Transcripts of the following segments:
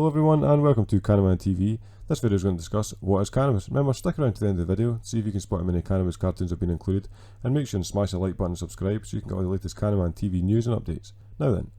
Hello everyone and welcome to Cannabis TV. This video is going to discuss what is cannabis. Remember, stick around to the end of the video, see if you can spot how many cannabis cartoons have been included, and make sure and smash the like button and subscribe so you can get all the latest Cannabis TV news and updates. Now then,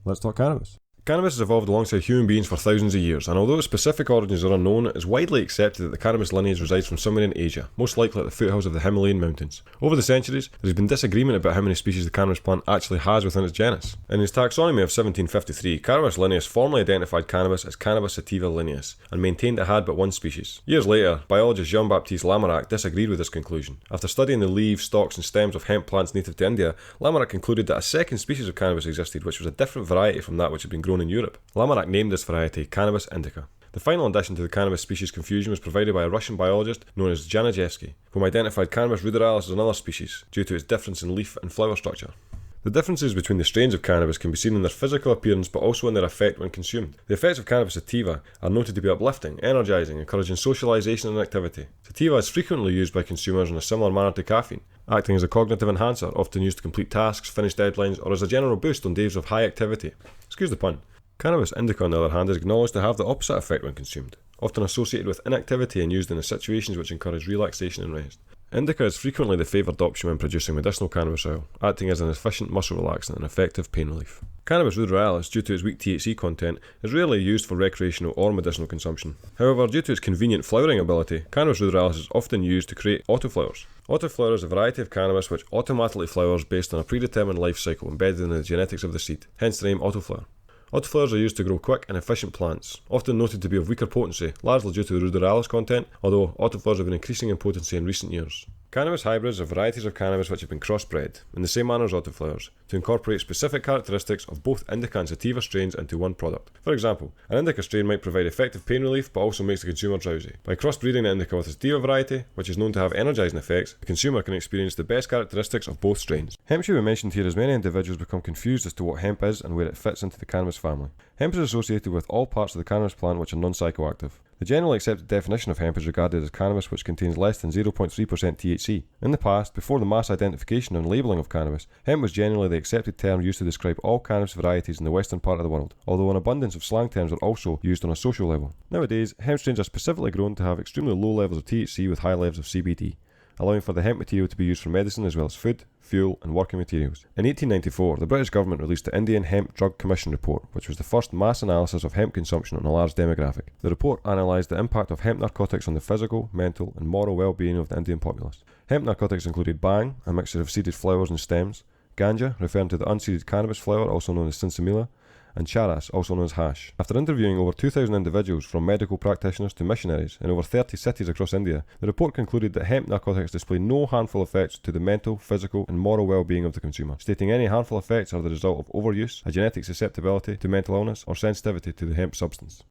let's talk cannabis. Cannabis has evolved alongside human beings for thousands of years, and although its specific origins are unknown, it is widely accepted that the cannabis lineage resides from somewhere in Asia, most likely at the foothills of the Himalayan mountains. Over the centuries, there has been disagreement about how many species the cannabis plant actually has within its genus. In his taxonomy of 1753, Carolus Linnaeus formally identified cannabis as Cannabis sativa linnaeus, and maintained it had but one species. Years later, biologist Jean-Baptiste Lamarck disagreed with this conclusion. After studying the leaves, stalks and stems of hemp plants native to India, Lamarck concluded that a second species of cannabis existed which was a different variety from that which had been grown in Europe. Lamarck named this variety Cannabis indica. The final addition to the cannabis species confusion was provided by a Russian biologist known as Janajevsky, whom identified Cannabis ruderalis as another species, due to its difference in leaf and flower structure. The differences between the strains of cannabis can be seen in their physical appearance but also in their effect when consumed. The effects of Cannabis sativa are noted to be uplifting, energising, encouraging socialisation and activity. Sativa is frequently used by consumers in a similar manner to caffeine, acting as a cognitive enhancer, often used to complete tasks, finish deadlines, or as a general boost on days of high activity. Excuse the pun. Cannabis indica, on the other hand, is acknowledged to have the opposite effect when consumed, often associated with inactivity and used in situations which encourage relaxation and rest. Indica is frequently the favoured option when producing medicinal cannabis oil, acting as an efficient muscle relaxant and effective pain relief. Cannabis ruderalis, due to its weak THC content, is rarely used for recreational or medicinal consumption. However, due to its convenient flowering ability, Cannabis ruderalis is often used to create autoflowers. Autoflower is a variety of cannabis which automatically flowers based on a predetermined life cycle embedded in the genetics of the seed, hence the name Autoflower. Autoflowers are used to grow quick and efficient plants, often noted to be of weaker potency, largely due to the ruderalis content, although autoflowers have been increasing in potency in recent years. Cannabis hybrids are varieties of cannabis which have been crossbred, in the same manner as autoflowers, to incorporate specific characteristics of both indica and sativa strains into one product. For example, an indica strain might provide effective pain relief but also makes the consumer drowsy. By crossbreeding the indica with a sativa variety, which is known to have energising effects, the consumer can experience the best characteristics of both strains. Hemp should be mentioned here as many individuals become confused as to what hemp is and where it fits into the cannabis family. Hemp is associated with all parts of the cannabis plant which are non-psychoactive. The generally accepted definition of hemp is regarded as cannabis which contains less than 0.3% THC. In the past, before the mass identification and labelling of cannabis, hemp was generally the accepted term used to describe all cannabis varieties in the western part of the world, although an abundance of slang terms are also used on a social level. Nowadays, hemp strains are specifically grown to have extremely low levels of THC with high levels of CBD, allowing for the hemp material to be used for medicine as well as food, fuel and working materials. In 1894, the British government released the Indian Hemp Drug Commission report, which was the first mass analysis of hemp consumption on a large demographic. The report analysed the impact of hemp narcotics on the physical, mental and moral well-being of the Indian populace. Hemp narcotics included bhang, a mixture of seeded flowers and stems, ganja, referring to the unseeded cannabis flower also known as sinsemilla, and charas, also known as hash. After interviewing over 2,000 individuals from medical practitioners to missionaries in over 30 cities across India, the report concluded that hemp narcotics display no harmful effects to the mental, physical and moral well-being of the consumer, stating any harmful effects are the result of overuse, a genetic susceptibility to mental illness or sensitivity to the hemp substance.